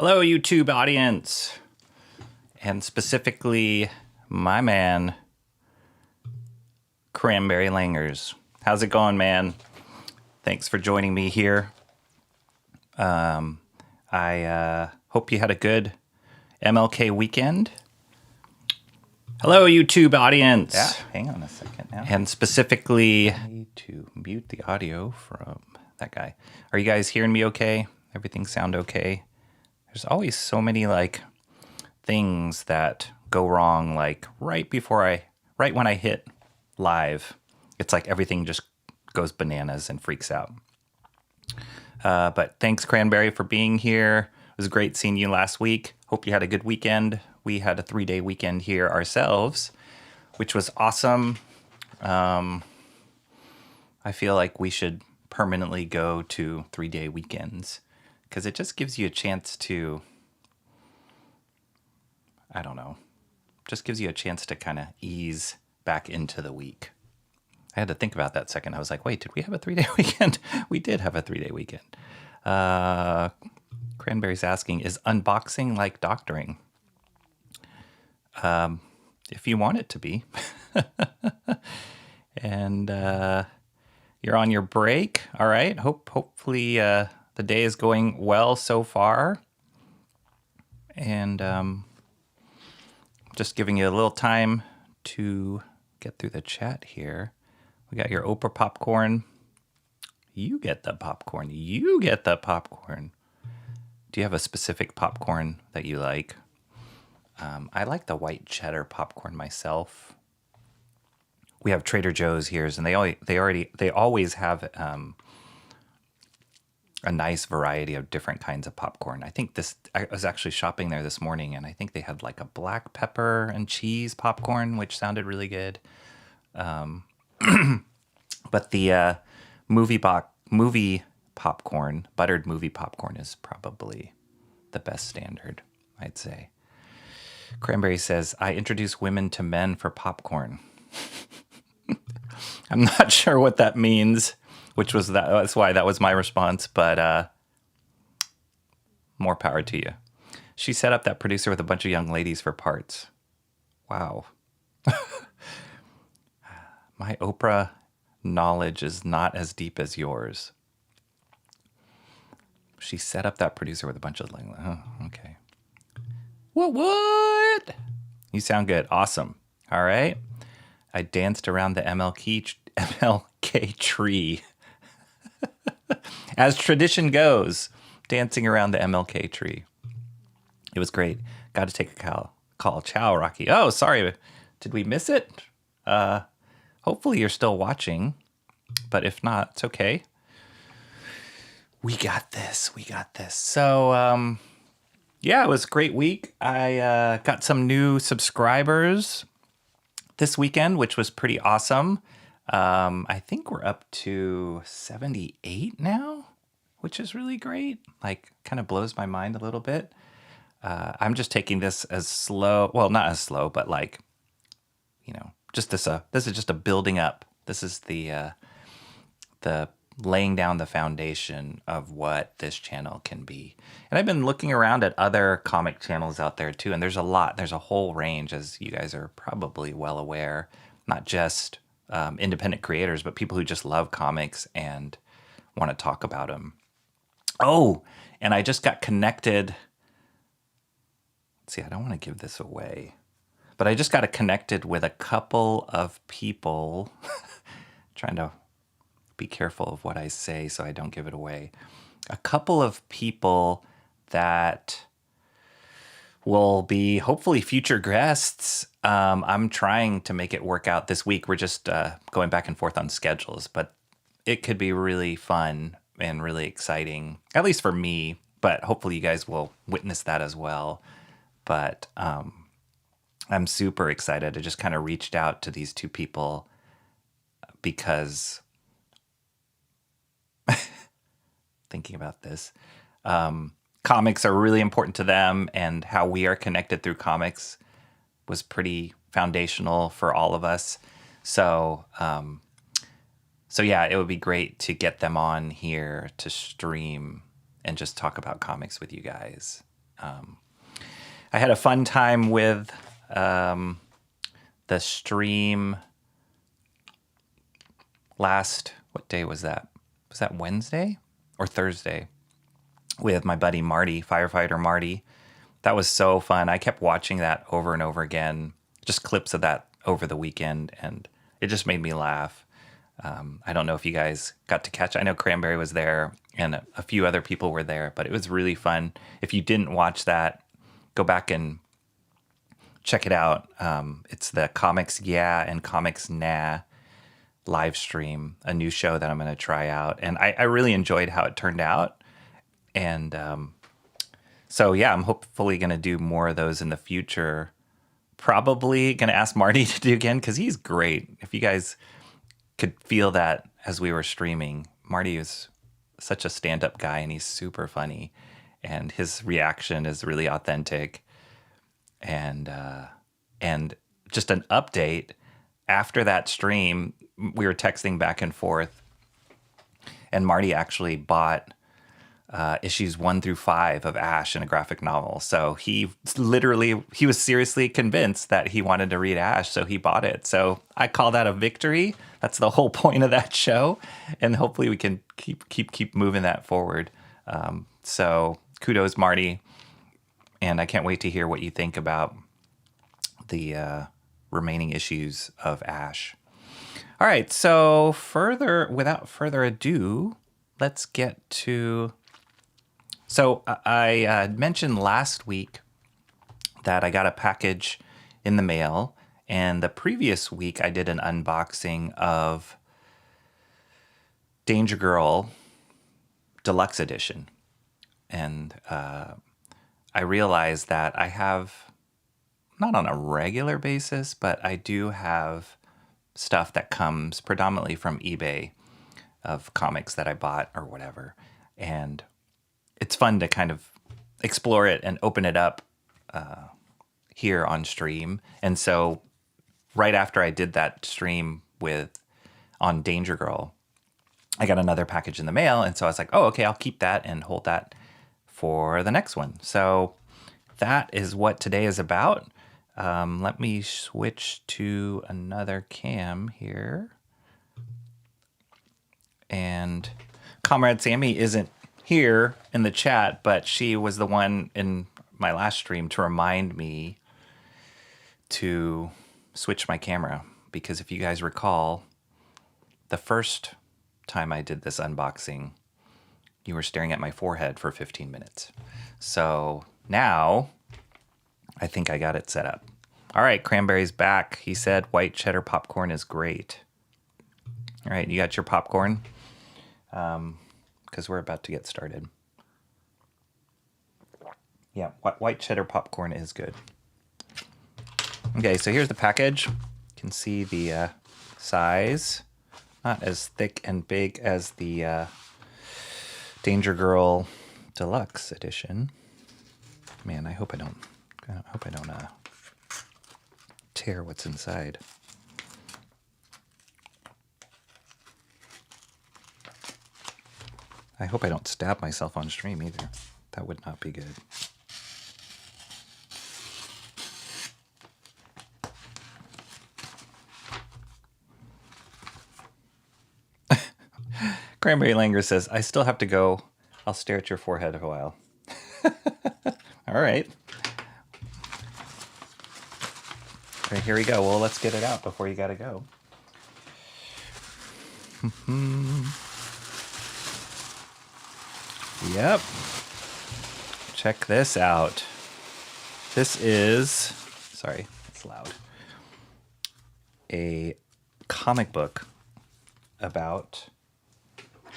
Hello, YouTube audience, and specifically my man, Cranberry Langers. How's it going, man? Thanks for joining me here. I hope you had a good MLK weekend. Hello, YouTube audience. Yeah, hang on a second now. And specifically, I need to mute the audio from that guy. Are you guys hearing me okay? Everything sound okay? There's always so many things that go wrong, right when I hit live. It's like everything just goes bananas and freaks out. But thanks, Cranberry, for being here. It was great seeing you last week. Hope you had a good weekend. We had a 3-day weekend here ourselves, which was awesome. I feel like we should permanently go to 3-day weekends because it just gives you a chance to, just gives you a chance to kind of ease back into the week. I had to think about that second. I was like, wait, did we have a 3-day weekend? We did have a 3-day weekend. Cranberry's asking, is unboxing like doctoring? If you want it to be. And you're on your break. All right. Hopefully the day is going well so far. And just giving you a little time to get through the chat here. We got your Oprah popcorn. You get the popcorn. You get the popcorn. Do you have a specific popcorn that you like? I like the white cheddar popcorn myself. We have Trader Joe's here, and they always have a nice variety of different kinds of popcorn. I was actually shopping there this morning, and I think they had like a black pepper and cheese popcorn, which sounded really good. But the movie popcorn, buttered movie popcorn, is probably the best standard, I'd say. Cranberry says, I introduce women to men for popcorn. I'm not sure what that means, that's why that was my response, but more power to you. She set up that producer with a bunch of young ladies for parts. Wow. My Oprah knowledge is not as deep as yours. She set up that producer with a bunch of okay. What? You sound good. Awesome. All right. I danced around the MLK tree. As tradition goes, dancing around the MLK tree. It was great. Got to take a call. Ciao, Rocky. Oh, sorry. Did we miss it? Hopefully you're still watching, but if not, it's okay. We got this. So, yeah, it was a great week. I got some new subscribers this weekend, which was pretty awesome. I think we're up to 78 now, which is really great. Kind of blows my mind a little bit. I'm just taking this as slow. Well, not as slow, but just this is just a building up. This is the laying down the foundation of what this channel can be. And I've been looking around at other comic channels out there too, and there's a whole range, as you guys are probably well aware, not just independent creators, but people who just love comics and want to talk about them. Oh, and I just got connected. Let's see, I don't want to give this away, but I just got connected with a couple of people. Trying to be careful of what I say so I don't give it away. A couple of people that will be hopefully future guests. I'm trying to make it work out this week. We're just going back and forth on schedules, but it could be really fun and really exciting, at least for me, but hopefully you guys will witness that as well. But I'm super excited. I just kind of reached out to these two people because thinking about this, comics are really important to them, and how we are connected through comics was pretty foundational for all of us. So yeah, it would be great to get them on here to stream and just talk about comics with you guys. I had a fun time with the stream last, what day was that? Was that Wednesday or Thursday? With my buddy Marty, firefighter Marty. That was so fun. I kept watching that over and over again, just clips of that over the weekend, and it just made me laugh. I don't know if you guys got to catch. I know Cranberry was there and a few other people were there, but it was really fun. If you didn't watch that, go back and check it out. It's the Comics Yeah and Comics Nah live stream, a new show that I'm going to try out. And I really enjoyed how it turned out. And so, yeah, I'm hopefully going to do more of those in the future. Probably going to ask Marty to do again because he's great. If you guys could feel that as we were streaming, Marty is such a stand-up guy and he's super funny. And his reaction is really authentic. And just an update, after that stream, we were texting back and forth, and Marty actually bought issues 1 through 5 of Ash in a graphic novel. So he was seriously convinced that he wanted to read Ash, so he bought it. So I call that a victory. That's the whole point of that show, and hopefully we can keep moving that forward. So kudos, Marty, and I can't wait to hear what you think about the remaining issues of Ash. All right, so without further ado, let's get to... So I mentioned last week that I got a package in the mail, and the previous week I did an unboxing of Danger Girl Deluxe Edition. And I realized that I have, not on a regular basis, but I do have stuff that comes predominantly from eBay of comics that I bought or whatever. And it's fun to kind of explore it and open it up here on stream. And so right after I did that stream on Danger Girl, I got another package in the mail. And so I was like, oh, okay, I'll keep that and hold that for the next one. So that is what today is about. Let me switch to another cam here. And Comrade Sammy isn't here in the chat, but she was the one in my last stream to remind me to switch my camera. Because if you guys recall, the first time I did this unboxing, you were staring at my forehead for 15 minutes. So now I think I got it set up. All right, Cranberry's back. He said white cheddar popcorn is great. All right, you got your popcorn? Because we're about to get started. Yeah, white cheddar popcorn is good. Okay, so here's the package. You can see the size. Not as thick and big as the Danger Girl Deluxe Edition. Man, I hope I don't tear what's inside. I hope I don't stab myself on stream either. That would not be good. Cranberry Langer says, I still have to go. I'll stare at your forehead a while. All right. Okay, here we go. Well, let's get it out before you gotta go. Yep. Check this out. This is, sorry, it's loud. A comic book about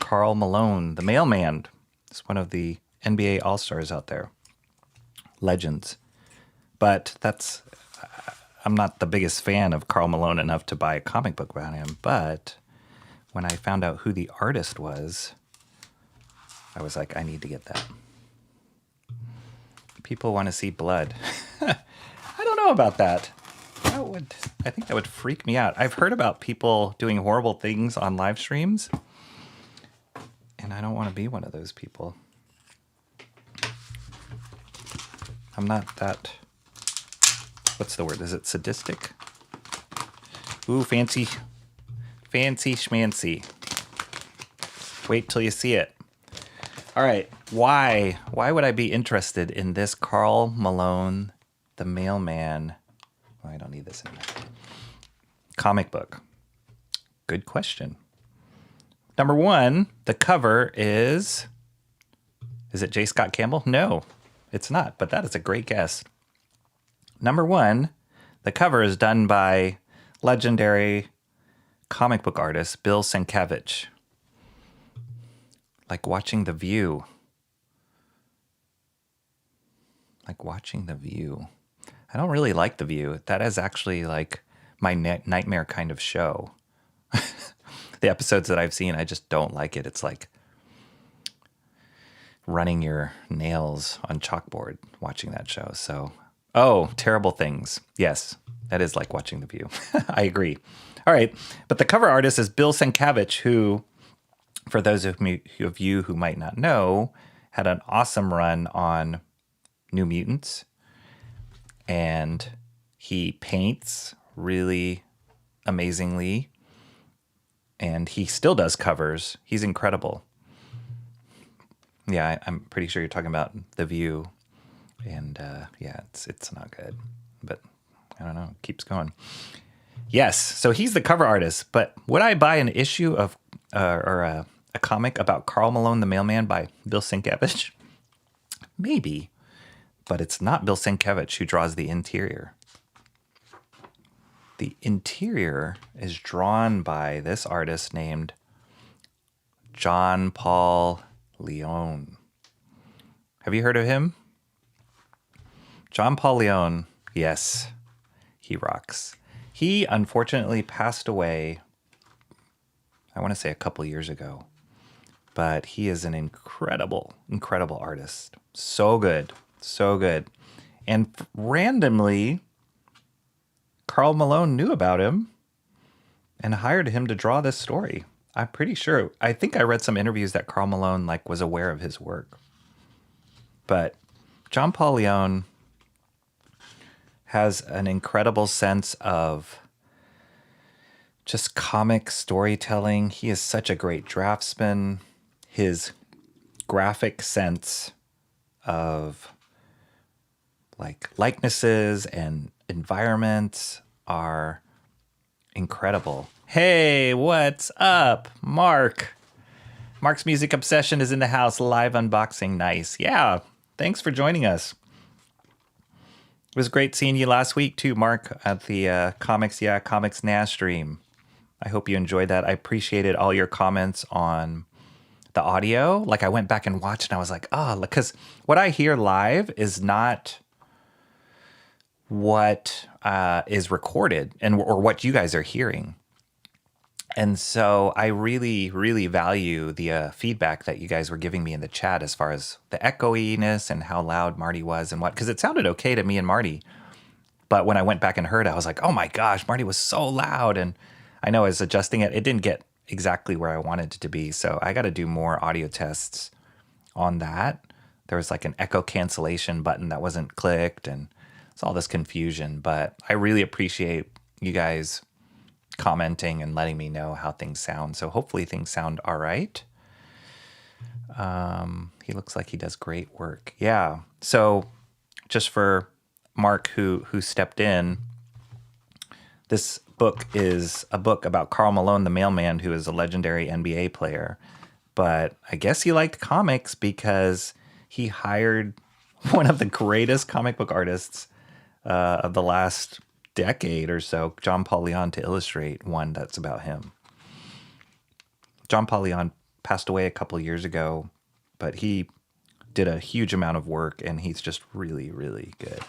KARL Malone, the mailman. It's one of the NBA All-Stars out there. Legends. But I'm not the biggest fan of KARL Malone enough to buy a comic book about him, but when I found out who the artist was, I was like, I need to get that. People want to see blood. I don't know about that. I think that would freak me out. I've heard about people doing horrible things on live streams, and I don't want to be one of those people. I'm not that, what's the word? Is it sadistic? Ooh, fancy schmancy. Wait till you see it. All right, why would I be interested in this Karl Malone, the Mailman? Oh, I don't need this in there. Comic book. Good question. Number one, the cover is it J. Scott Campbell? No, it's not, but that is a great guess. Number one, the cover is done by legendary comic book artist Bill Sienkiewicz. Like watching The View. Like watching The View. I don't really like The View. That is actually like my nightmare kind of show. The episodes that I've seen, I just don't like it. It's like running your nails on chalkboard watching that show. So, Terrible Things. Yes, that is like watching The View. I agree. All right. But the cover artist is Bill Sienkiewicz, who, for those of you who might not know, had an awesome run on New Mutants. And he paints really amazingly. And he still does covers. He's incredible. Yeah, I'm pretty sure you're talking about The View. And it's not good. But I don't know. It keeps going. Yes, so he's the cover artist. But would I buy an issue of a comic about Karl Malone, the Mailman by Bill Sienkiewicz? Maybe. But it's not Bill Sienkiewicz who draws the interior. The interior is drawn by this artist named John Paul Leone. Have you heard of him? John Paul Leone, yes, he rocks. He unfortunately passed away, I want to say a couple years ago, but he is an incredible, incredible artist. So good, so good. And randomly, Karl Malone knew about him and hired him to draw this story. I'm pretty sure. I think I read some interviews that Karl Malone was aware of his work. But John Paul Leone has an incredible sense of just comic storytelling. He is such a great draftsman. His graphic sense of likenesses and environments are incredible. Hey, what's up, Mark? Mark's Music Obsession is in the house, live unboxing. Nice. Yeah, thanks for joining us. It was great seeing you last week too, Mark, at the Comics Now stream. I hope you enjoyed that. I appreciated all your comments on the audio. I went back and watched and I was like, because what I hear live is not what is recorded or what you guys are hearing. And so I really, really value the feedback that you guys were giving me in the chat as far as the echoiness and how loud Marty was and because it sounded okay to me and Marty. But when I went back and heard it, I was like, oh my gosh, Marty was so loud. And I know I was adjusting it. It didn't get exactly where I wanted it to be. So I got to do more audio tests on that. There was an echo cancellation button that wasn't clicked and it's all this confusion. But I really appreciate you guys commenting and letting me know how things sound. So hopefully things sound all right. He looks like he does great work. Yeah. So just for Mark who stepped in, this book is a book about Karl Malone, the Mailman, who is a legendary NBA player. But I guess he liked comics because he hired one of the greatest comic book artists of the last decade or so, John Paul Leone, to illustrate one that's about him. John Paul Leone passed away a couple years ago, but he did a huge amount of work and he's just really, really good.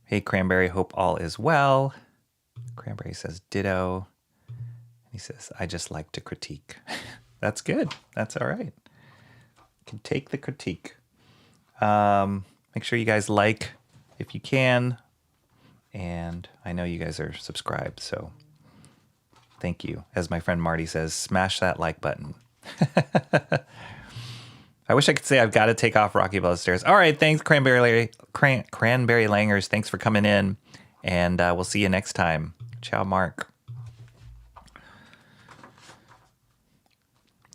Hey, Cranberry, hope all is well. Cranberry says ditto. He says, I just like to critique. That's good. That's all right. Can take the critique. Make sure you guys like if you can. And I know you guys are subscribed, so thank you. As my friend Marty says, smash that like button. I wish I could say I've got to take off Rocky Above the Stairs. All right, thanks, Cranberry Langers. Thanks for coming in, and we'll see you next time. Ciao, Mark.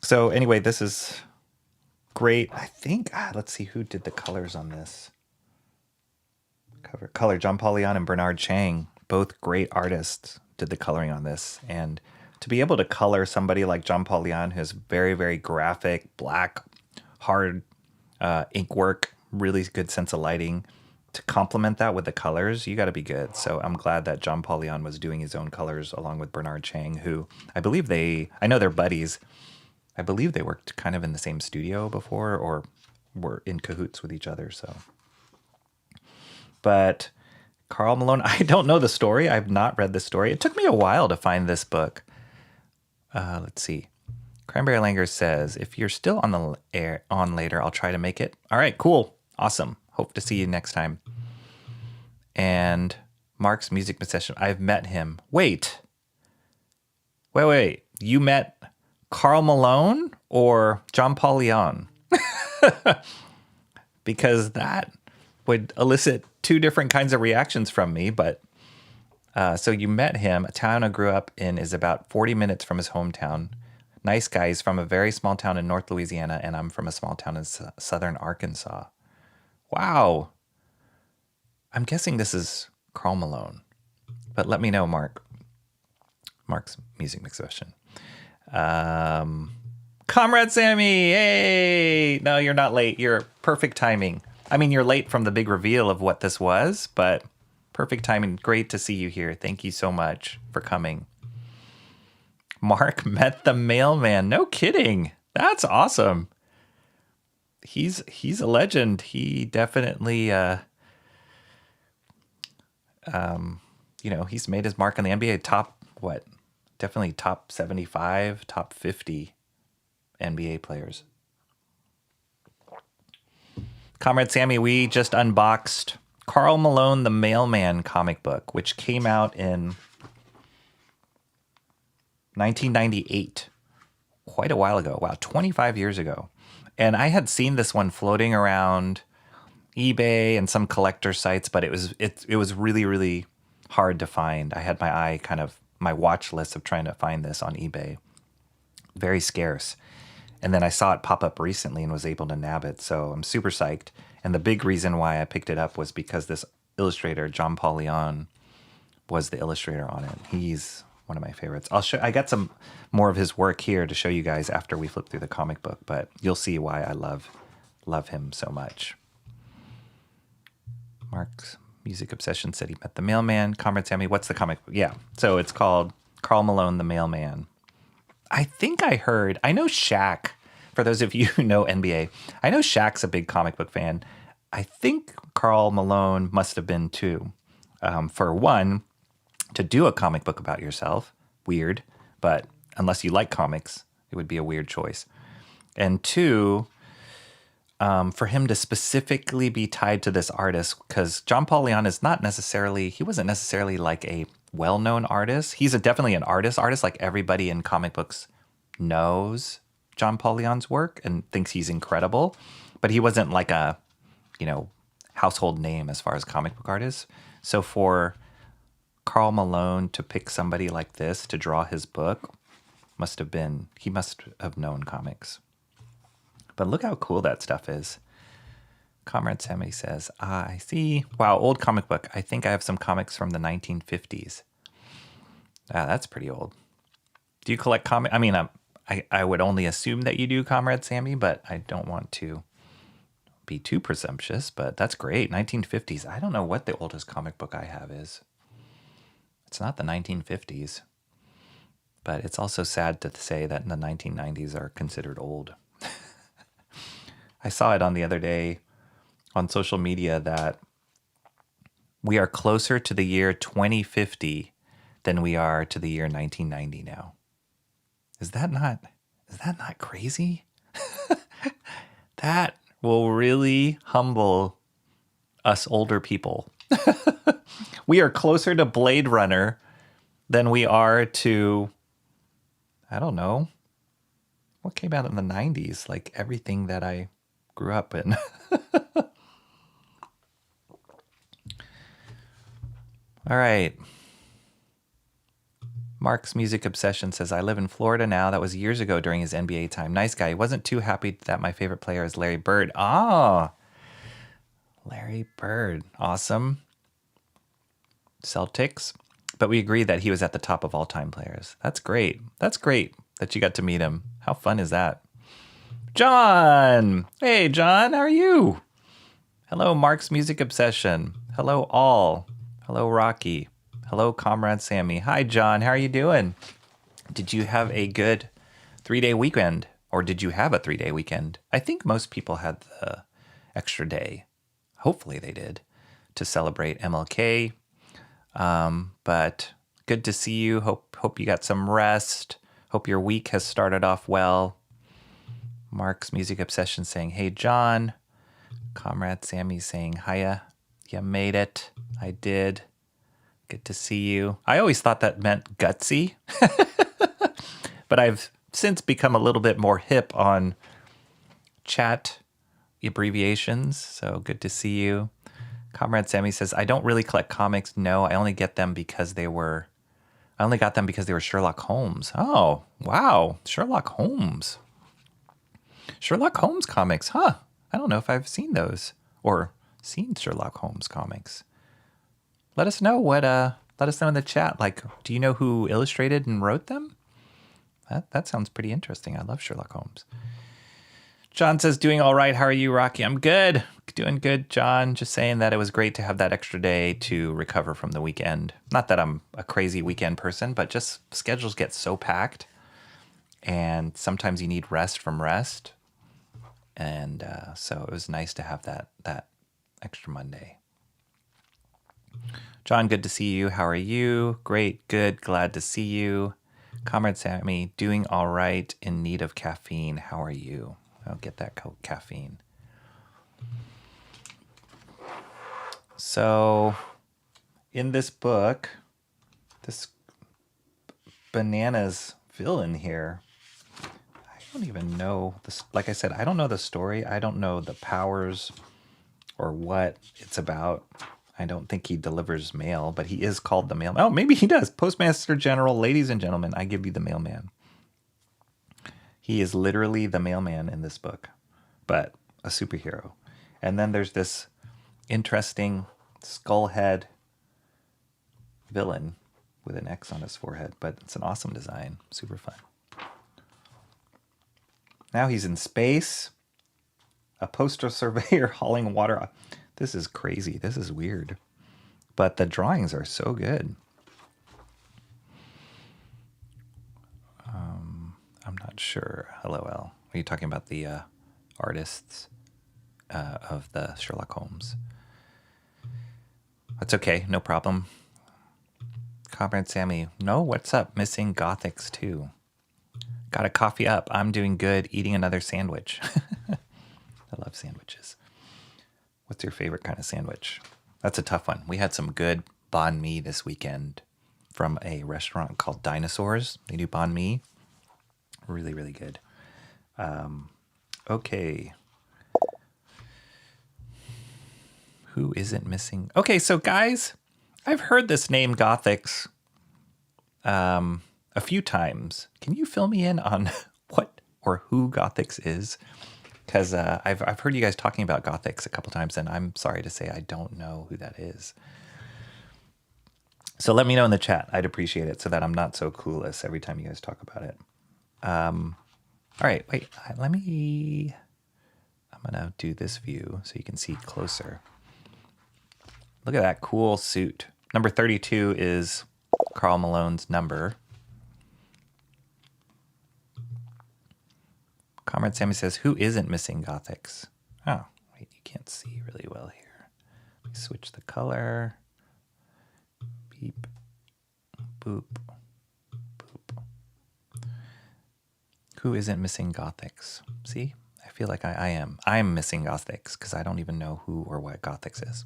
So anyway, this is great. I think, let's see who did the colors on this. Color, John Paul Leon and Bernard Chang, both great artists, did the coloring on this. And to be able to color somebody like John Paul Leon, who's very, very graphic, black, hard ink work, really good sense of lighting, to complement that with the colors, you got to be good. So I'm glad that John Paul Leon was doing his own colors along with Bernard Chang, who I know they're buddies. I believe they worked kind of in the same studio before or were in cahoots with each other. So, but KARL Malone, I don't know the story. I've not read the story. It took me a while to find this book. Let's see. Cranberry Langer says, if you're still on the air on later, I'll try to make it. All right, cool. Awesome. Hope to see you next time. And Mark's music session. I've met him. Wait. You met KARL Malone or John Paul Leon? Because that would elicit two different kinds of reactions from me. But so you met him. A town I grew up in is about 40 minutes from his hometown. Nice guy. He's from a very small town in North Louisiana, and I'm from a small town in southern Arkansas. Wow. I'm guessing this is KARL Malone. But let me know, Mark. Mark's music mix session. Comrade Sammy, hey! No, you're not late. You're perfect timing. I mean, you're late from the big reveal of what this was, but perfect timing. Great to see you here. Thank you so much for coming. Mark met the mailman. No kidding. That's awesome. He's a legend. He definitely, he's made his mark on the NBA definitely top 75, top 50 NBA players. Comrade Sammy, we just unboxed KARL Malone, the Mailman comic book, which came out in 1998, quite a while ago. Wow, 25 years ago. And I had seen this one floating around eBay and some collector sites, but it was really, really hard to find. I had my watch list of trying to find this on eBay. Very scarce. And then I saw it pop up recently and was able to nab it. So I'm super psyched. And the big reason why I picked it up was because this illustrator, John Paul Leon, was the illustrator on it. He's one of my favorites. I got some more of his work here to show you guys after we flip through the comic book, but you'll see why I love him so much. Mark's music obsession said he met the mailman. Comrade Sammy, what's the comic book? Yeah, so it's called KARL Malone, the Mailman. I know Shaq, for those of you who know NBA, I know Shaq's a big comic book fan. I think KARL Malone must have been too. For one, to do a comic book about yourself, weird, but unless you like comics, it would be a weird choice. And two, for him to specifically be tied to this artist, because John Paul Leon wasn't necessarily like a well-known artist. He's definitely an artist, like everybody in comic books knows John Paul Leon's work and thinks he's incredible, but he wasn't like a, household name as far as comic book artists. So for KARL Malone to pick somebody like this to draw his book he must have known comics. But look how cool that stuff is. Comrade Sammy says, I see. Wow, old comic book. I think I have some comics from the 1950s. That's pretty old. Do you collect comics? I mean, I would only assume that you do, Comrade Sammy, but I don't want to be too presumptuous, but that's great. 1950s. I don't know what the oldest comic book I have is. It's not the 1950s, but it's also sad to say that in the 1990s are considered old. I saw it on the other day on social media that we are closer to the year 2050 than we are to the year 1990 now. Is that not crazy? That will really humble us older people. We are closer to Blade Runner than we are to, I don't know, what came out in the 90s? Like everything that I grew up in. All right. Mark's Music Obsession says, I live in Florida now. That was years ago during his NBA time. Nice guy. He wasn't too happy that my favorite player is Larry Bird. Ah, Larry Bird. Awesome. Celtics. But we agree that he was at the top of all-time players. That's great. That's great that you got to meet him. How fun is that? John! Hey, John, how are you? Hello, Mark's Music Obsession. Hello, all. Hello, Rocky. Hello, Comrade Sammy. Hi, John. How are you doing? Did you have a good 3-day weekend? Or did you have a 3-day weekend? I think most people had the extra day. Hopefully they did, to celebrate MLK. But good to see you. Hope you got some rest. Hope your week has started off well. Mark's Music Obsession saying, hey, John. Comrade Sammy saying, hiya. You made it. I did. Good to see you. I always thought that meant gutsy. But I've since become a little bit more hip on chat abbreviations. So good to see you. Comrade Sammy says, I don't really collect comics. No, I only got them because they were Sherlock Holmes. Oh, wow. Sherlock Holmes. Sherlock Holmes comics, huh? I don't know if I've seen those or seen Sherlock Holmes comics. Let us know let us know in the chat. Like, do you know who illustrated and wrote them? That sounds pretty interesting. I love Sherlock Holmes. John says, doing all right. How are you, Rocky? I'm good. Doing good, John. Just saying that it was great to have that extra day to recover from the weekend. Not that I'm a crazy weekend person, but just schedules get so packed. And sometimes you need rest from rest. And so it was nice to have that extra Monday. John, good to see you. How are you? Great, good, glad to see you. Comrade Sammy, doing all right, in need of caffeine. How are you? I'll get that caffeine. So, in this book, this bananas villain here, I don't even know this. Like I said, I don't know the story. I don't know the powers or what it's about. I don't think he delivers mail, but he is called the mailman. Oh, maybe he does. Postmaster General, ladies and gentlemen, I give you the mailman. He is literally the mailman in this book, but a superhero. And then there's this interesting skull head villain with an X on his forehead, but it's an awesome design. Super fun. Now he's in space. A postal surveyor hauling water. This is crazy. This is weird. But the drawings are so good. I'm not sure. LOL. Are you talking about the artists of the Sherlock Holmes? That's okay. No problem. Comrade Sammy. No, what's up? Missing Gothics too. Got a coffee up. I'm doing good. Eating another sandwich. I love sandwiches. What's your favorite kind of sandwich? That's a tough one. We had some good banh mi this weekend from a restaurant called Dinosaurs. They do banh mi. Really, really good. Okay. Who isn't missing? Okay, so guys, I've heard this name Gothics a few times. Can you fill me in on what or who Gothics is? Because I've heard you guys talking about Gothics a couple times, and I'm sorry to say I don't know who that is. So let me know in the chat. I'd appreciate it so that I'm not so clueless every time you guys talk about it. All right, wait. I'm going to do this view so you can see closer. Look at that cool suit. Number 32 is Karl Malone's number. Comrade Sammy says, who isn't missing Gothics? Oh, wait, you can't see really well here. Let me switch the color. Beep, boop, boop. Who isn't missing Gothics? See, I feel like I am. I'm missing Gothics because I don't even know who or what Gothics is.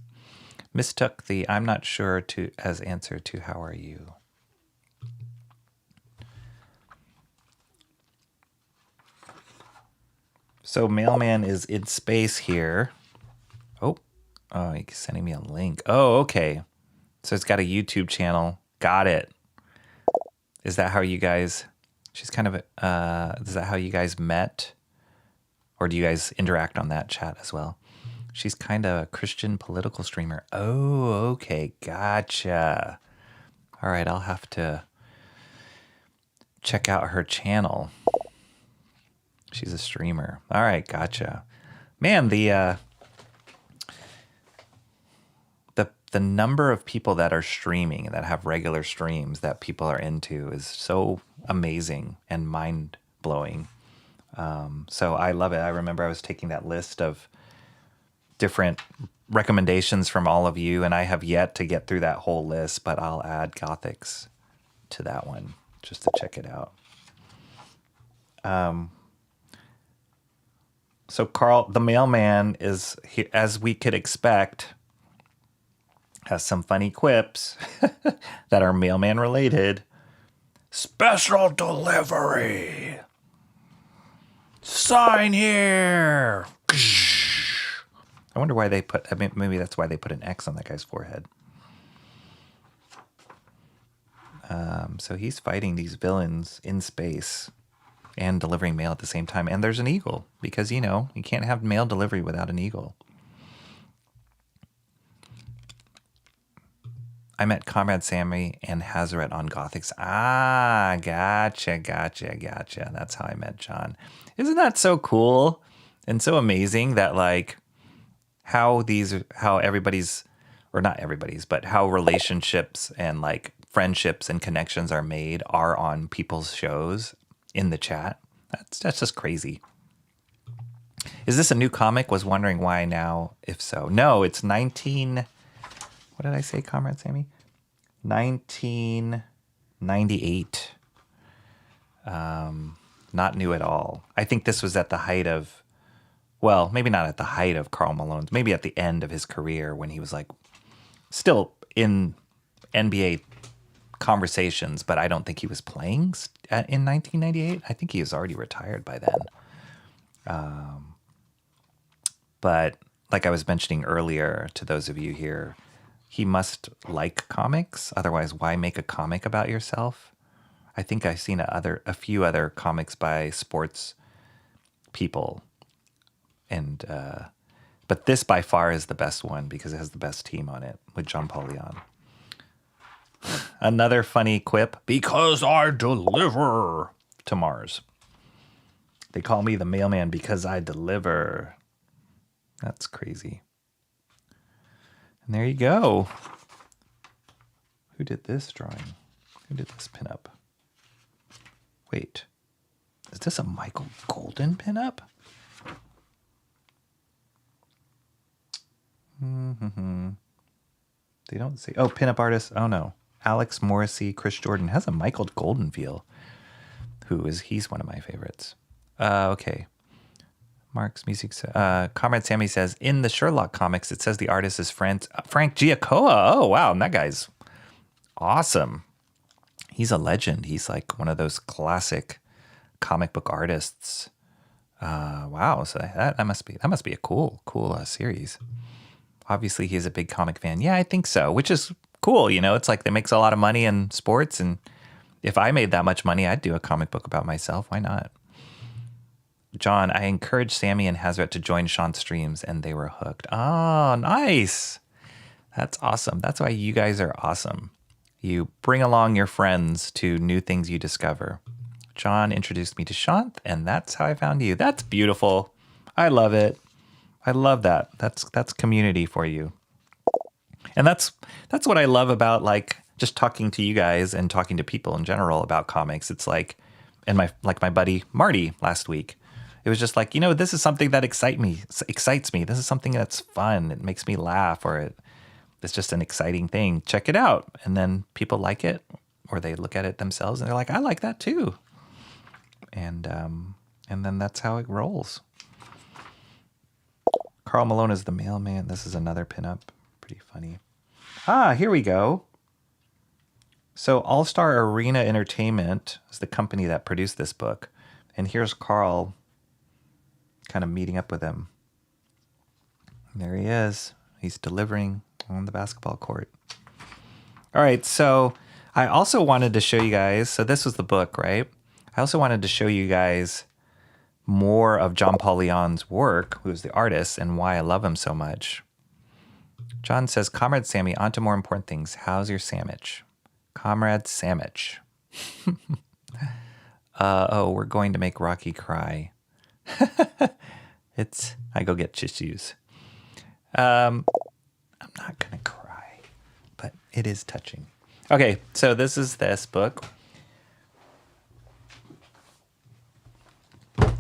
Mistook the I'm not sure as answer to how are you. So Mailman is in space here. Oh, he's sending me a link. Oh, okay. So it's got a YouTube channel. Got it. Is that how you guys? She's kind of. Is that how you guys met, or do you guys interact on that chat as well? She's kind of a Christian political streamer. Oh, okay, gotcha. All right, I'll have to check out her channel. She's a streamer. All right, gotcha. Man, the number of people that are streaming, that have regular streams that people are into is so amazing and mind-blowing. So I love it. I remember I was taking that list of different recommendations from all of you, and I have yet to get through that whole list, but I'll add Gothics to that one just to check it out. So Karl, the mailman, is, as we could expect, has some funny quips that are mailman related. Special delivery. Sign here. I wonder why they put, I mean, maybe that's why they put an X on that guy's forehead. So he's fighting these villains in space and delivering mail at the same time. And there's an eagle because, you know, you can't have mail delivery without an eagle. I met Comrade Sammy and Hazret on Gothics. Ah, gotcha. That's how I met John. Isn't that so cool and so amazing that, like, how everybody's, or not everybody's, but how relationships and like friendships and connections are made are on people's shows in the chat. That's just crazy. Is this a new comic? Was wondering why now, if so. No, it's 19... What did I say, Comrade Sammy? 1998. Not new at all. I think this was at the height of, well, maybe not at the height of Karl Malone's, maybe at the end of his career when he was like still in NBA conversations, but I don't think he was playing in 1998. I think he was already retired by then. But like I was mentioning earlier to those of you here, he must like comics. Otherwise, why make a comic about yourself? I think I've seen a few other comics by sports people, and but this by far is the best one because it has the best team on it with John Paul Leon. Another funny quip: because I deliver to Mars. They call me the mailman because I deliver. That's crazy. And there you go. Who did this drawing? Who did this pinup? Wait, is this a Michael Golden pinup? They don't say. Oh, pinup artist. Oh no, Alex Morrissey, Chris Jordan has a Michael Golden feel. He's one of my favorites. Okay. Mark's music. Comrade Sammy says, in the Sherlock comics, it says the artist is Frank Giacoa. Oh, wow. And that guy's awesome. He's a legend. He's like one of those classic comic book artists. Wow. So that must be a cool series. Obviously, he's a big comic fan. Yeah, I think so, which is cool. You know, it's like that makes a lot of money in sports. And if I made that much money, I'd do a comic book about myself. Why not? John, I encouraged Sammy and Hazret to join Sean's streams, and they were hooked. Oh, nice. That's awesome. That's why you guys are awesome. You bring along your friends to new things you discover. John introduced me to Sean, and that's how I found you. That's beautiful. I love it. I love that. That's community for you. And that's what I love about, like, just talking to you guys and talking to people in general about comics. It's like, and my buddy Marty last week. It was just like, you know, this is something that excites me. This is something that's fun. It makes me laugh, or it's just an exciting thing. Check it out. And then people like it, or they look at it themselves and they're like, I like that too. And then that's how it rolls. Karl Malone is the mailman. This is another pinup. Pretty funny. Here we go. So All Star Arena Entertainment is the company that produced this book. And here's Karl kind of meeting up with him. And there he is. He's delivering on the basketball court. All right, so I also wanted to show you guys, so this was the book, right? I also wanted to show you guys more of John Paul Leon's work, who's the artist, and why I love him so much. John says, Comrade Sammy, on to more important things. How's your sandwich? Comrade Sandwich. Oh, we're going to make Rocky cry. I go get tissues. I'm not going to cry, but it is touching. Okay, so this is this book.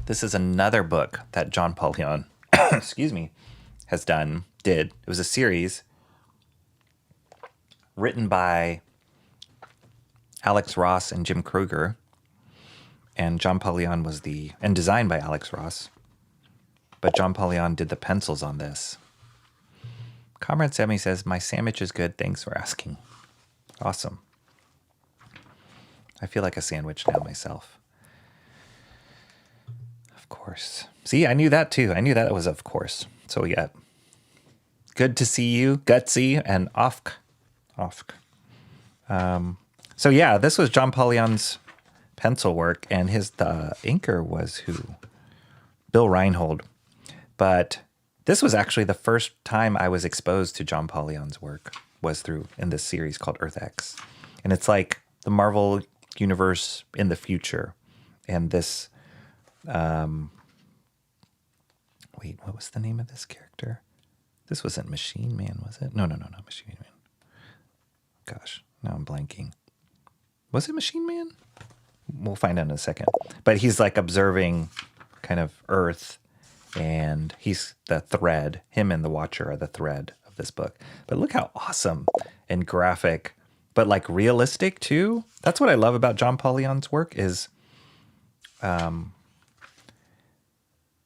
This is another book that John Paul Leon, excuse me, did. It was a series written by Alex Ross and Jim Kruger. And John Paul Leon and designed by Alex Ross. But John Paul Leon did the pencils on this. Comrade Sammy says, my sandwich is good. Thanks for asking. Awesome. I feel like a sandwich now myself. Of course. See, I knew that too. I knew that was of course. So we got good to see you, Gutsy, and Ofk. So yeah, this was John Paul Leon's pencil work, and the inker was who? Bill Reinhold. But this was actually the first time I was exposed to John Paul Leon's work, was in this series called Arrggh. And it's like the Marvel universe in the future. And this, wait, what was the name of this character? This wasn't Machine Man, was it? No, not Machine Man. Gosh, now I'm blanking. Was it Machine Man? We'll find out in a second. But he's like observing kind of Earth, and he's the thread. Him and the Watcher are the thread of this book. But look how awesome and graphic, but like realistic too. That's what I love about John Paul Leon's work is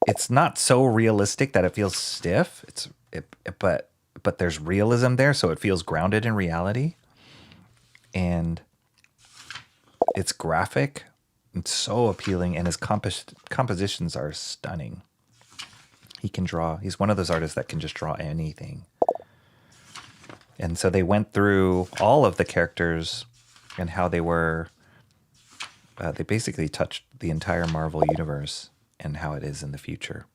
it's not so realistic that it feels stiff. But there's realism there, so it feels grounded in reality. And it's graphic. It's so appealing, and his compositions are stunning. He can draw. He's one of those artists that can just draw anything. And so they went through all of the characters and how they were. They basically touched the entire Marvel universe and how it is in the future.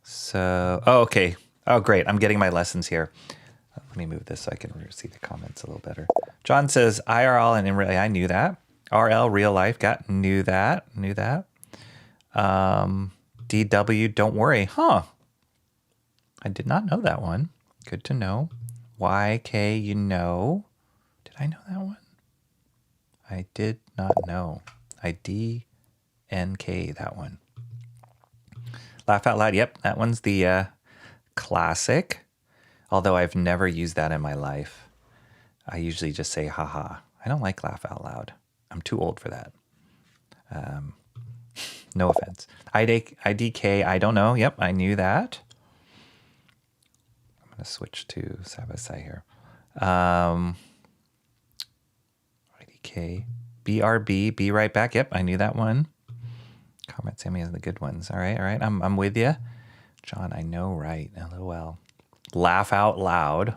So, okay. Oh, great. I'm getting my lessons here. Let me move this so I can see the comments a little better. John says, IRL and in real life. I knew that. RL, real life. Knew that. DW, don't worry. Huh. I did not know that one. Good to know. YK, you know. Did I know that one? I did not know. DNK, that one. Laugh out loud. Yep, that one's the classic. Although I've never used that in my life. I usually just say, haha. I don't like laugh out loud. I'm too old for that. No offense. IDK, I don't know. Yep, I knew that. I'm going to switch to side by side here. IDK, BRB, be right back. Yep, I knew that one. Comment Sammy has the good ones. All right. I'm with you. John, I know, right? LOL. Laugh out loud.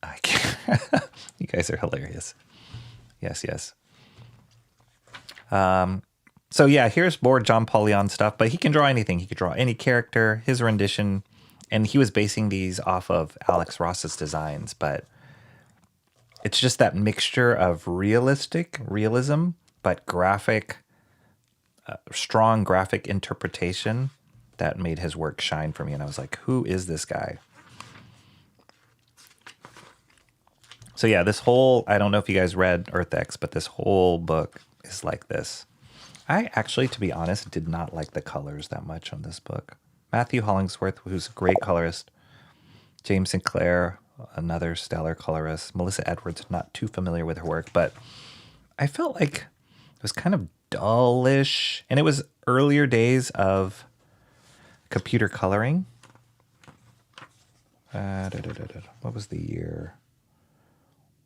I can't. You guys are hilarious. Yes. So yeah, here's more John Paul Leon stuff, but he can draw anything. He could draw any character, his rendition, and he was basing these off of Alex Ross's designs, but it's just that mixture of realism, but graphic, strong graphic interpretation that made his work shine for me. And I was like, who is this guy? So yeah, this whole, I don't know if you guys read Arrgh, but this whole book is like this. I actually, to be honest, did not like the colors that much on this book. Matthew Hollingsworth, who's a great colorist. James Sinclair, another stellar colorist. Melissa Edwards, not too familiar with her work, but I felt like it was kind of dullish. And it was earlier days of computer coloring. What was the year?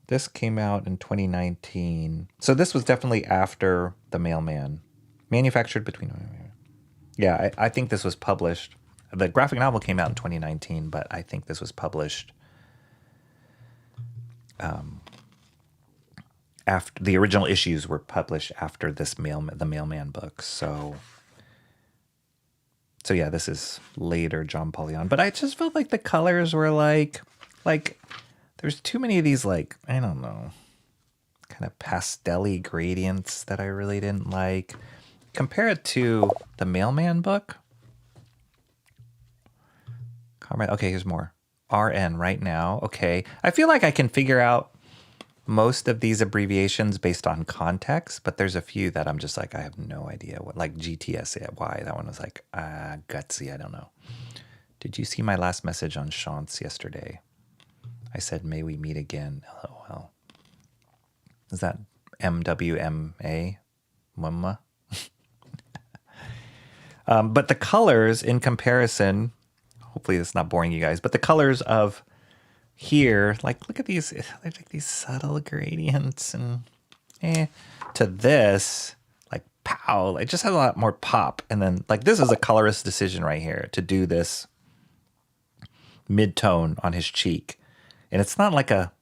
This came out in 2019. So this was definitely after The Mailman. Manufactured between... Yeah, I think this was published. The graphic novel came out in 2019, but I think this was published after the original issues were published after the Mailman book. So yeah, this is later John Paulion. But I just felt like the colors were like there's too many of these, like, I don't know, kind of pastel-y gradients that I really didn't like. Compare it to the Mailman book. Okay, here's more. RN right now. Okay. I feel like I can figure out most of these abbreviations based on context, but there's a few that I'm just like, I have no idea what, like GTSY. That one was like, gutsy. I don't know. Did you see my last message on Chance yesterday? I said, may we meet again. LOL. Is that MWMA? Mumma? But the colors in comparison, hopefully it's not boring you guys, but the colors of here, like, look at these, there's like these subtle gradients, and to this, like, pow, it just has a lot more pop. And then, like, this is a colorist decision right here to do this mid-tone on his cheek. And it's not like a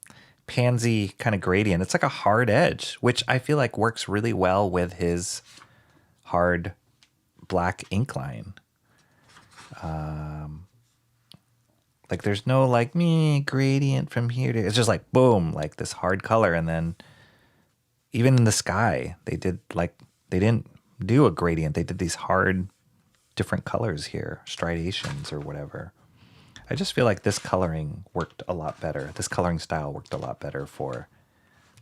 pansy kind of gradient. It's like a hard edge, which I feel like works really well with his hard black ink line. Like, there's no like gradient from here to, it's just like boom, like this hard color. And then even in the sky, they didn't do a gradient. They did these hard different colors here, striations or whatever. I just feel like this coloring worked a lot better. This coloring style worked a lot better for,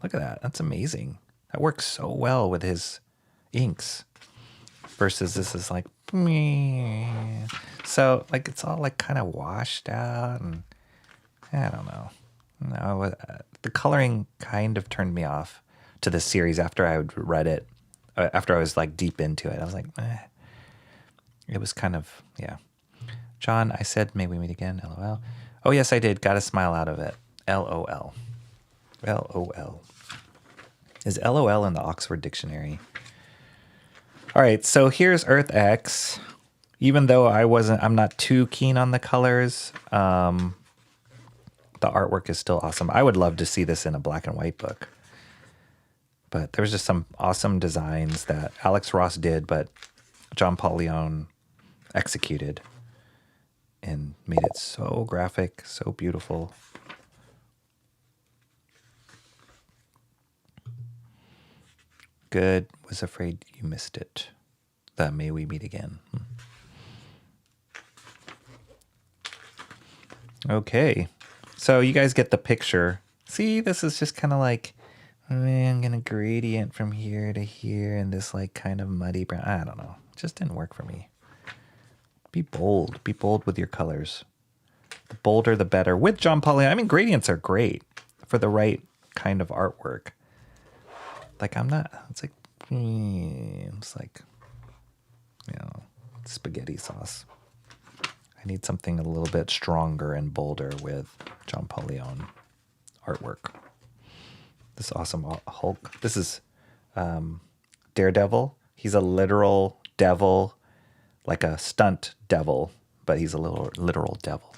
look at that. That's amazing. That works so well with his inks versus this is like, so like it's all like kind of washed out, and I don't know. No, the coloring kind of turned me off to this series after I had read it. After I was like deep into it, I was like, it was kind of, yeah. John, I said, may we meet again? LOL. Oh, yes, I did. Got a smile out of it. LOL. LOL. Is LOL in the Oxford Dictionary? All right, so here's Earth X. Even though I'm not too keen on the colors, the artwork is still awesome. I would love to see this in a black and white book. But there was just some awesome designs that Alex Ross did, but John Paulion executed and made it so graphic, so beautiful. Good. Was afraid you missed it. The May We Meet Again. Okay. So you guys get the picture. See, this is just kind of like, I'm going to gradient from here to here and this like kind of muddy brown. I don't know. It just didn't work for me. Be bold. Be bold with your colors. The bolder, the better. With John Paulion, I mean, gradients are great for the right kind of artwork. Like, it's like, you know, spaghetti sauce. I need something a little bit stronger and bolder with John Paulion artwork. This awesome Hulk. This is Daredevil. He's a literal devil, like a stunt devil, but he's a literal devil,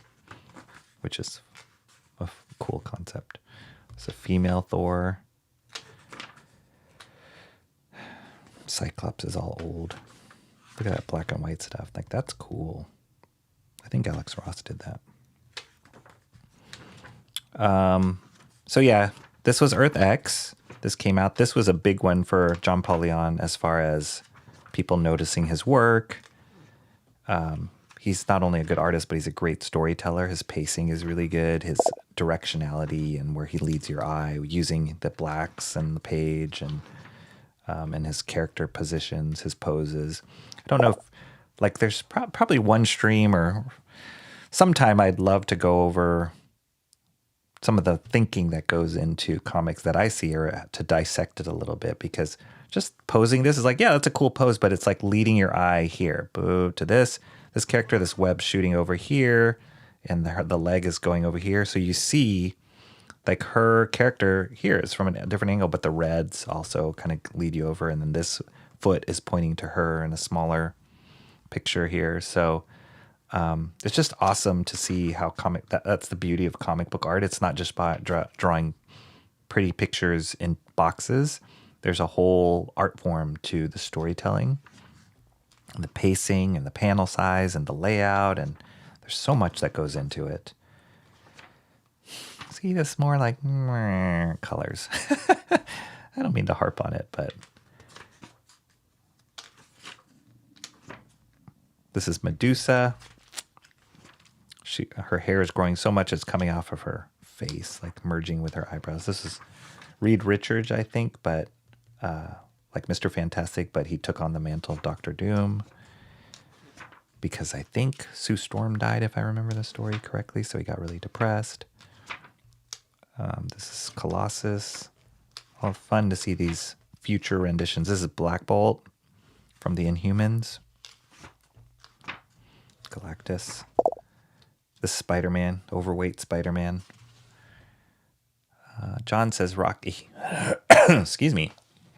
which is a cool concept. It's a female Thor. Cyclops is all old. Look at that black and white stuff. Like, that's cool. I think Alex Ross did that. So yeah, this was Earth X. This came out. This was a big one for John Paulion as far as people noticing his work. He's not only a good artist, but he's a great storyteller. His pacing is really good. His directionality and where he leads your eye, using the blacks and the page, and his character positions, his poses. I don't know if, like, there's probably one stream or sometime I'd love to go over some of the thinking that goes into comics that I see, or to dissect it a little bit, because just posing this is like, yeah, that's a cool pose, but it's like leading your eye here, boo, to this character, this web shooting over here, and the leg is going over here. So you see, like, her character here is from a different angle, but the reds also kind of lead you over, and then this foot is pointing to her in a smaller picture here. So it's just awesome to see how that's the beauty of comic book art. It's not just by drawing pretty pictures in boxes. There's a whole art form to the storytelling, and the pacing and the panel size and the layout, and there's so much that goes into it. See, this more like colors. I don't mean to harp on it, but this is Medusa. Her hair is growing so much it's coming off of her face, like merging with her eyebrows. This is Reed Richards, I think, but like Mr. Fantastic, but he took on the mantle of Doctor Doom because I think Sue Storm died, if I remember the story correctly, so he got really depressed. This is Colossus. Well, fun to see these future renditions. This is Black Bolt from the Inhumans. Galactus. This is Spider-Man, overweight Spider-Man. John says, Rocky. Excuse me.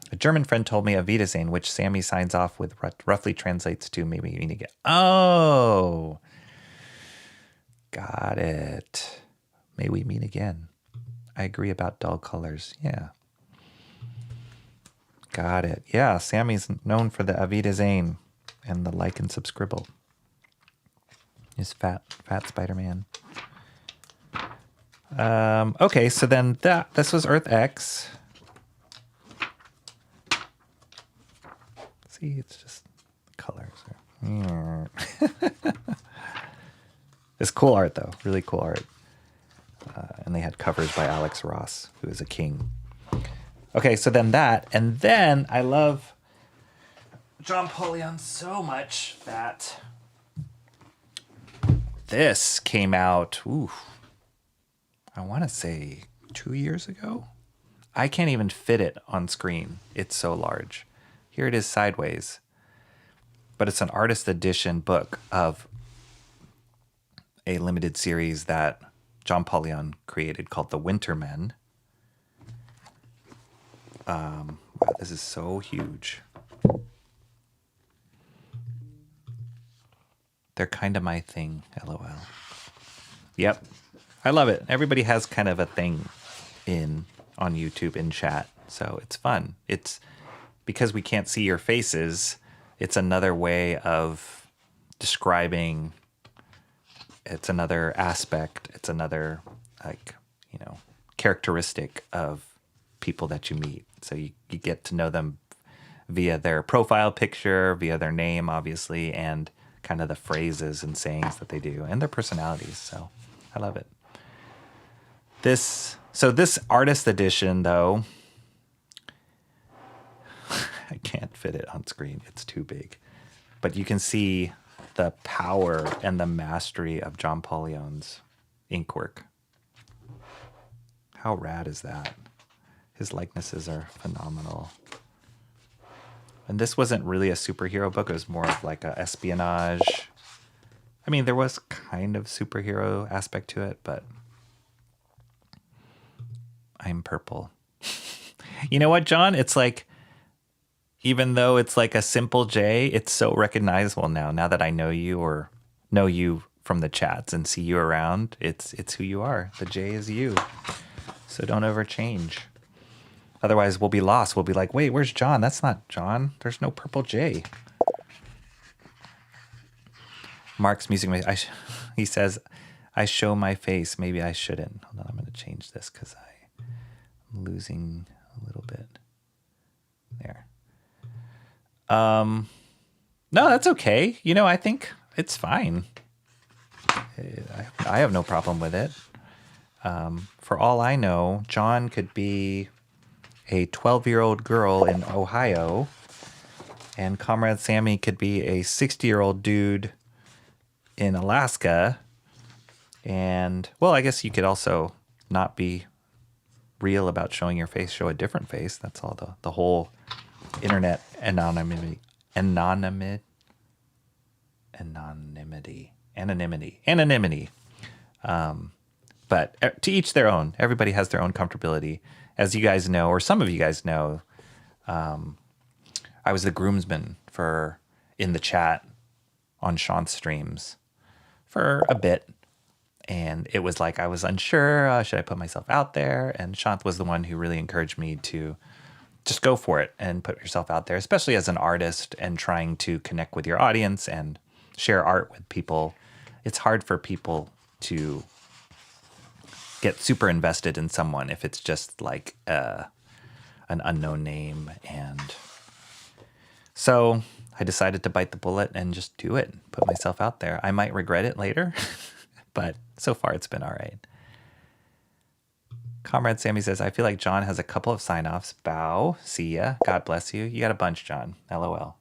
A German friend told me a Wiedersehen, which Sammy signs off with, roughly translates to maybe we meet again. Oh, got it. May we meet again. I agree about dull colors. Yeah. Got it. Yeah, Sammy's known for the Wiedersehen and the like and subscribble. He's fat Spider-Man. Okay, so then this was Earth X. See, it's just colors. It's cool art, though. Really cool art. And they had covers by Alex Ross, who is a king. Okay, so then that. And then I love John Paul Leon so much that this came out, I want to say 2 years ago. I can't even fit it on screen. It's so large. Here it is sideways. But it's an artist edition book of a limited series that John Paul Leon created called The Winter Men. Wow, this is so huge. They're kind of my thing, LOL. Yep. I love it. Everybody has kind of a thing on YouTube in chat, so it's fun. It's because we can't see your faces, it's another way of describing. It's another aspect. It's another characteristic of people that you meet. So you get to know them via their profile picture, via their name, obviously, and kind of the phrases and sayings that they do and their personalities. So I love it. This artist edition, though, I can't fit it on screen. It's too big. But you can see the power and the mastery of John Paul Leon's ink work. How rad is that? His likenesses are phenomenal. And this wasn't really a superhero book. It was more of like a espionage. I mean, there was kind of superhero aspect to it, but I'm purple. You know what, John? It's like, even though it's like a simple J, it's so recognizable now that I know you or know you from the chats and see you around. It's who you are. The J is you. So don't ever change. Otherwise, we'll be lost. We'll be like, wait, where's John? That's not John. There's no purple J. Mark's music. He says, I show my face. Maybe I shouldn't. Hold on, I'm going to change this because I'm losing a little bit. There. No, that's okay. I think it's fine. I have no problem with it. For all I know, John could be a 12-year-old girl in Ohio, and Comrade Sammy could be a 60-year-old dude in Alaska. And, well, I guess you could also not be real about showing your face, show a different face. That's all the whole internet anonymity. But to each their own. Everybody has their own comfortability. As you guys know, or some of you guys know, I was the groomsman in the chat on Sean's streams for a bit. And it was like I was unsure, should I put myself out there? And Shant was the one who really encouraged me to just go for it and put yourself out there, especially as an artist and trying to connect with your audience and share art with people. It's hard for people to get super invested in someone if it's just like an unknown name. And so I decided to bite the bullet and just do it, put myself out there. I might regret it later, but so far it's been all right. Comrade Sammy says, I feel like John has a couple of sign-offs. Bow. See ya. God bless you. You got a bunch, John. LOL.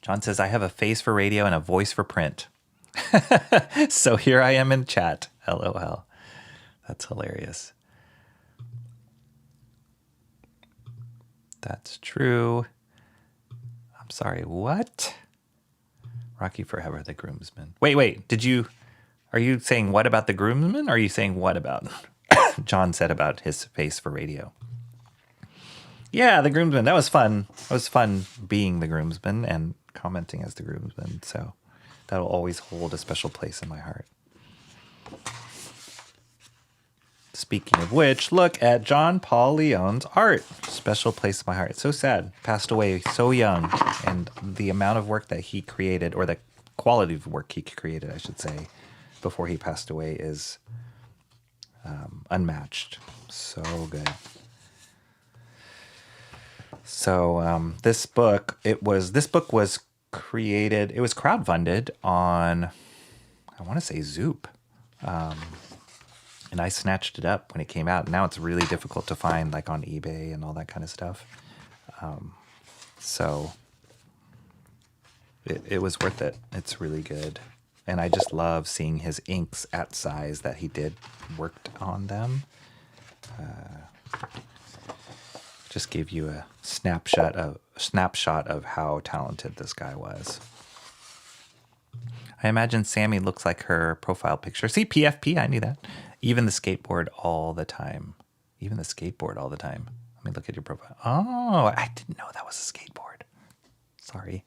John says, I have a face for radio and a voice for print. So here I am in chat. LOL. That's hilarious. That's true. I'm sorry, what? Rocky Forever, the groomsman. Wait. Are you saying what about the groomsman? Or are you saying what about John said about his face for radio? Yeah, the groomsman. That was fun. It was fun being the groomsman and commenting as the groomsman. So that'll always hold a special place in my heart. Speaking of which, look at John Paul Leon's art. Special place in my heart. It's so sad. Passed away so young. And the amount of work that he created, or the quality of work he created, I should say, before he passed away is unmatched. So good. So this book was created, it was crowdfunded on, I want to say Zoop. And I snatched it up when it came out. Now it's really difficult to find, like on eBay and all that kind of stuff. So it was worth it. It's really good. And I just love seeing his inks at size that he did worked on them. Just give you a snapshot of how talented this guy was. I imagine Sammy looks like her profile picture. See, PFP, I knew that. Even the skateboard all the time. Let me look at your profile. Oh, I didn't know that was a skateboard. Sorry.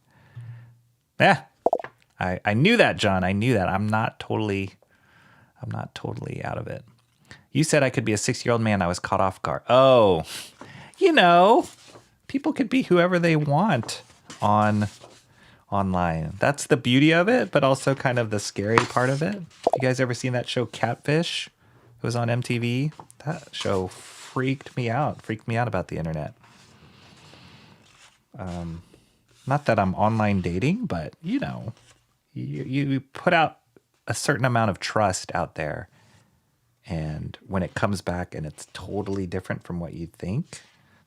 Yeah. I knew that, John. I knew that. I'm not totally out of it. You said I could be a 6-year-old man. I was caught off guard. Oh, people could be whoever they want online. That's the beauty of it, but also kind of the scary part of it. You guys ever seen that show Catfish? It was on MTV. That show freaked me out about the internet. Not that I'm online dating, but you put out a certain amount of trust out there, and when it comes back and it's totally different from what you think,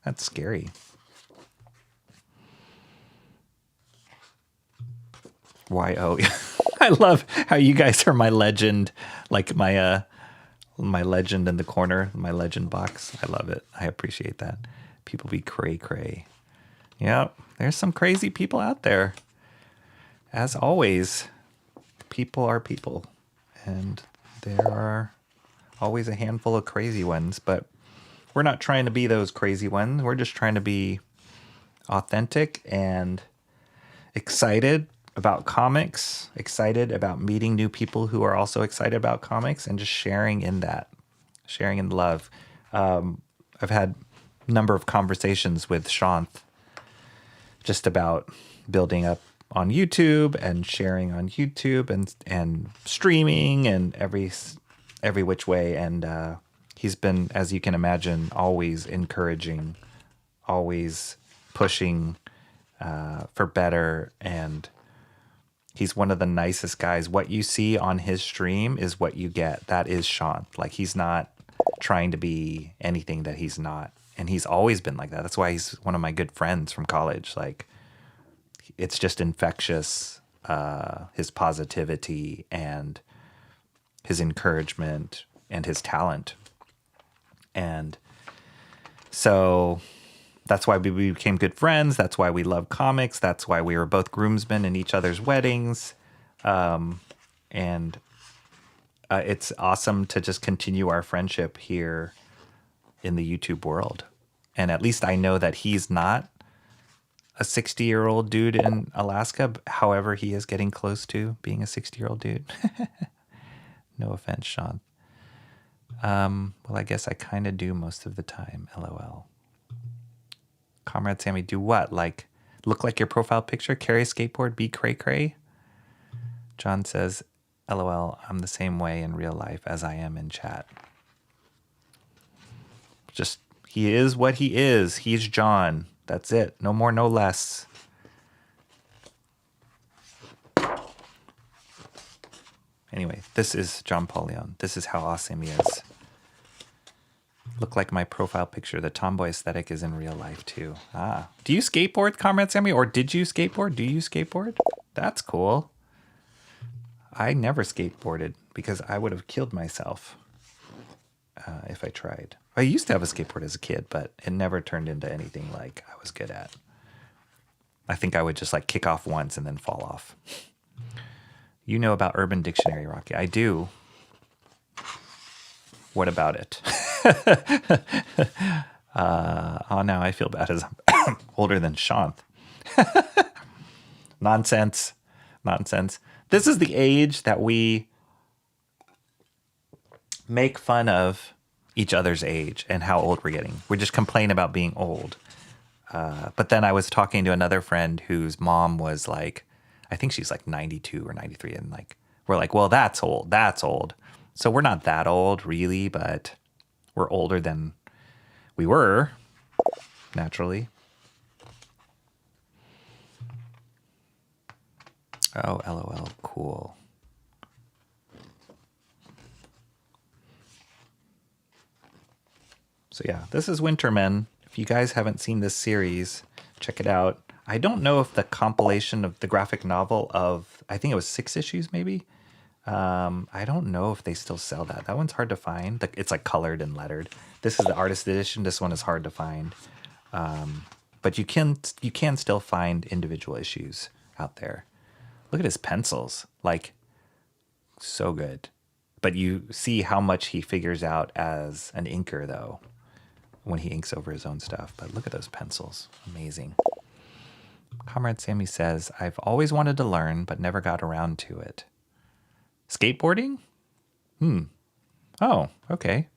that's scary. YO. I love how you guys are my legend, like my legend in the corner, my legend box. I love it. I appreciate that. People be cray. Yep, there's some crazy people out there. As always, people are people. And there are always a handful of crazy ones. But we're not trying to be those crazy ones. We're just trying to be authentic and excited about comics, excited about meeting new people who are also excited about comics, and just sharing in love. I've had a number of conversations with Shant just about building up on YouTube and sharing on YouTube and streaming and every which way. And he's been, as you can imagine, always encouraging, always pushing for better. And he's one of the nicest guys. What you see on his stream is what you get. That is Shant. Like, he's not trying to be anything that he's not. And he's always been like that. That's why he's one of my good friends from college. Like, it's just infectious, his positivity and his encouragement and his talent. And so that's why we became good friends. That's why we love comics. That's why we were both groomsmen in each other's weddings. And it's awesome to just continue our friendship here in the YouTube world. And at least I know that he's not a 60-year-old dude in Alaska. However, he is getting close to being a 60-year-old dude. No offense, Sean. Well, I guess I kind of do most of the time. LOL. Comrade Sammy, do what? Like, look like your profile picture? Carry a skateboard? Be cray-cray? John says, LOL, I'm the same way in real life as I am in chat. Just, he is what he is. He's John. That's it. No more, no less. Anyway, this is John Paul Leon. This is how awesome he is. Look like my profile picture. The tomboy aesthetic is in real life too. Ah. Do you skateboard, Comrade Sammy? Or did you skateboard? Do you skateboard? That's cool. I never skateboarded because I would have killed myself if I tried. I used to have a skateboard as a kid, but it never turned into anything like I was good at. I think I would just like kick off once and then fall off. You know about Urban Dictionary, Rocky. I do. What about it? Oh, now I feel bad as I'm older than Shanth. Nonsense. Nonsense. This is the age that we make fun of each other's age and how old we're getting. We just complain about being old. But then I was talking to another friend whose mom was like, I think she's like 92 or 93. And like, we're like, well, that's old. That's old. So we're not that old really, but we're older than we were naturally. Oh, LOL. Cool. So yeah, this is Wintermen. If you guys haven't seen this series, check it out. I don't know if the compilation of the graphic novel of, I think it was 6 issues maybe. I don't know if they still sell that. That one's hard to find. It's like colored and lettered. This is the artist edition. This one is hard to find. But you can still find individual issues out there. Look at his pencils. Like, so good. But you see how much he figures out as an inker, though, when he inks over his own stuff. But look at those pencils. Amazing. Comrade Sammy says, I've always wanted to learn, but never got around to it. Skateboarding? Oh, okay.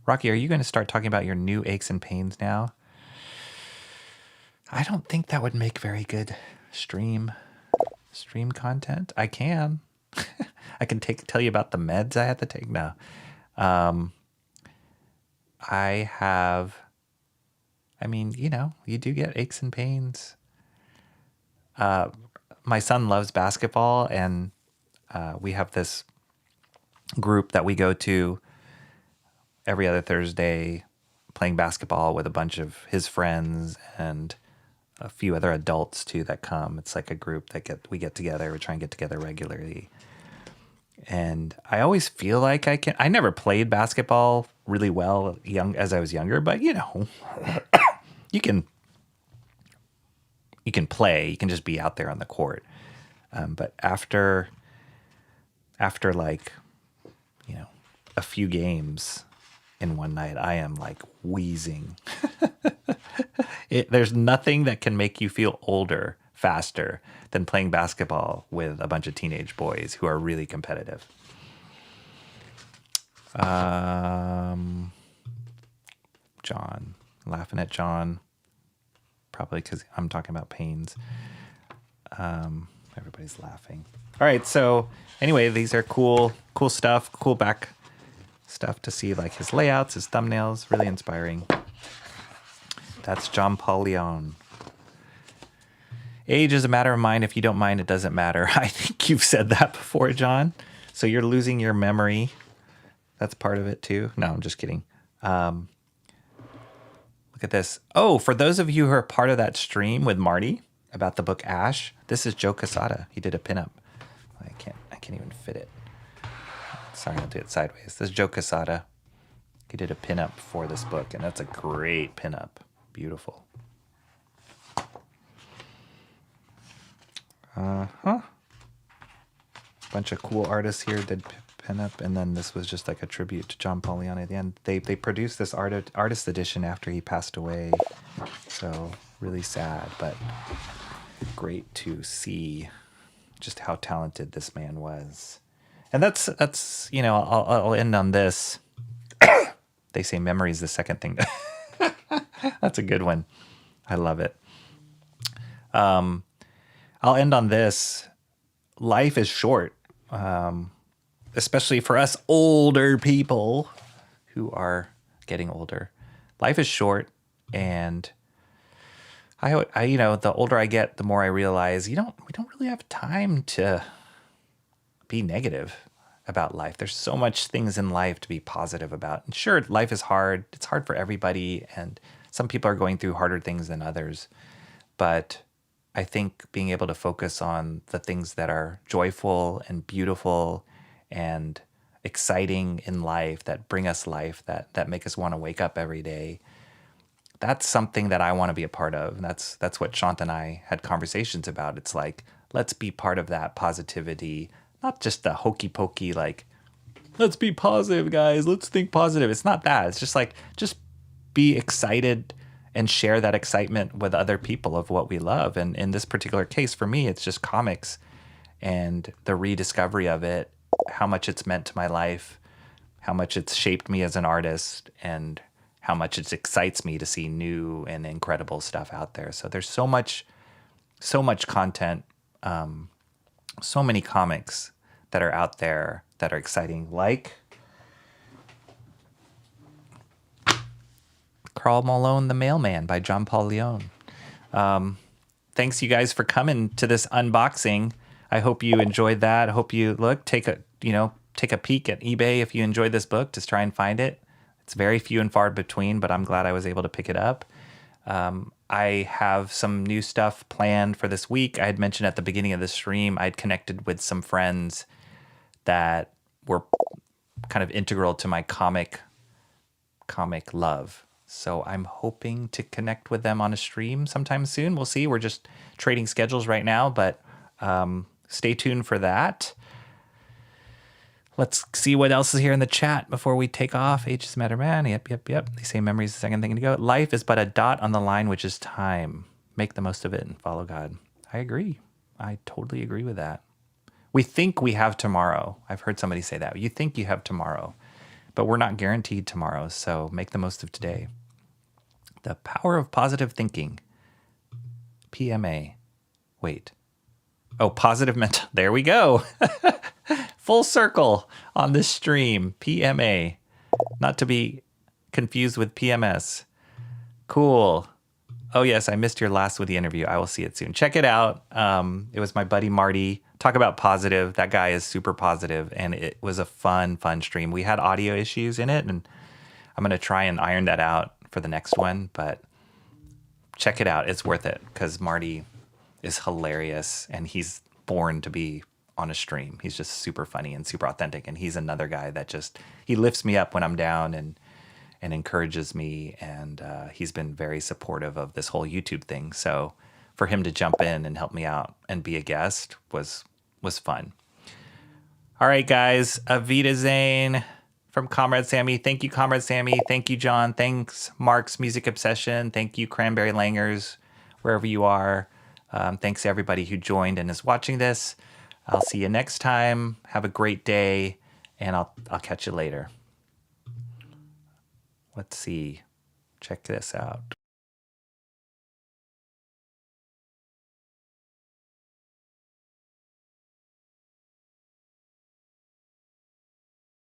Rocky, are you going to start talking about your new aches and pains now? I don't think that would make very good stream content. I can. I can tell you about the meds I had to take now. You do get aches and pains. My son loves basketball, and we have this group that we go to every other Thursday playing basketball with a bunch of his friends and a few other adults too that come. It's like a group that we get together. We try and get together regularly. And I always feel like I never played basketball really well as I was younger, but you can play. You can just be out there on the court. But after like, a few games in one night, I am like wheezing. There's nothing that can make you feel older faster than playing basketball with a bunch of teenage boys who are really competitive. John, laughing at John, probably because I'm talking about pains. Everybody's laughing. All right, so anyway, these are cool stuff, cool back stuff to see, like his layouts, his thumbnails, really inspiring. That's John Paul Leon. Age is a matter of mind. If you don't mind, it doesn't matter. I think you've said that before, John. So you're losing your memory. That's part of it too. No, I'm just kidding. Look at this. Oh, for those of you who are part of that stream with Marty about the book Ash, this is Joe Quesada. He did a pinup. I can't even fit it. Sorry, I'll do it sideways. This is Joe Quesada. He did a pinup for this book, and that's a great pinup. Beautiful. Bunch of cool artists here did pinup, and then this was just like a tribute to John Paul Leon at the end. They produced this artist edition after he passed away, so Really sad, but great to see just how talented this man was. And that's you know, I'll end on this. They say memory is the second thing. That's a good one. I love it. I'll end on this. Life is short, especially for us older people who are getting older. Life is short, and I you know, the older I get, the more I realize we don't really have time to be negative about life. There's so much things in life to be positive about. And sure, life is hard. It's hard for everybody, and some people are going through harder things than others. But I think being able to focus on the things that are joyful and beautiful and exciting in life, that bring us life, that make us want to wake up every day, that's something that I want to be a part of. And that's what Shant and I had conversations about. It's like, let's be part of that positivity, not just the hokey pokey, like, let's be positive, guys. Let's think positive. It's not that. It's just like, just be excited and share that excitement with other people of what we love. And in this particular case, for me, it's just comics and the rediscovery of it, how much it's meant to my life, how much it's shaped me as an artist, and how much it excites me to see new and incredible stuff out there. So there's so much content, so many comics that are out there that are exciting, like KARL MALONE, The Mailman by John Paul Leon. Thanks, you guys, for coming to this unboxing. I hope you enjoyed that. I hope you take a peek at eBay if you enjoyed this book. Just try and find it. It's very few and far between, but I'm glad I was able to pick it up. I have some new stuff planned for this week. I had mentioned at the beginning of the stream, I'd connected with some friends that were kind of integral to my comic love. So I'm hoping to connect with them on a stream sometime soon. We'll see. We're just trading schedules right now, but stay tuned for that. Let's see what else is here in the chat before we take off. H is matter, man. Yep. They say memory is the second thing to go. Life is but a dot on the line, which is time. Make the most of it and follow God. I agree. I totally agree with that. We think we have tomorrow. I've heard somebody say that. You think you have tomorrow, but we're not guaranteed tomorrow. So make the most of today. The power of positive thinking. PMA. Wait. Oh, positive mental. There we go. Full circle on this stream. PMA. Not to be confused with PMS. Cool. Oh, yes, I missed your last with the interview. I will see it soon. Check it out. It was my buddy Marty. Talk about positive. That guy is super positive, and it was a fun stream. We had audio issues in it, and I'm going to try and iron that out for the next one, but check it out. It's worth it because Marty is hilarious, and he's born to be on a stream. He's just super funny and super authentic, and he's another guy that he lifts me up when I'm down and encourages me, and he's been very supportive of this whole YouTube thing. So for him to jump in and help me out and be a guest was fun. All right, guys. Avita Zane from Comrade Sammy. Thank you, Comrade Sammy. Thank you, John. Thanks, Mark's Music Obsession. Thank you, Cranberry Langers, wherever you are. Thanks to everybody who joined and is watching this. I'll see you next time. Have a great day, and I'll catch you later. Let's see. Check this out.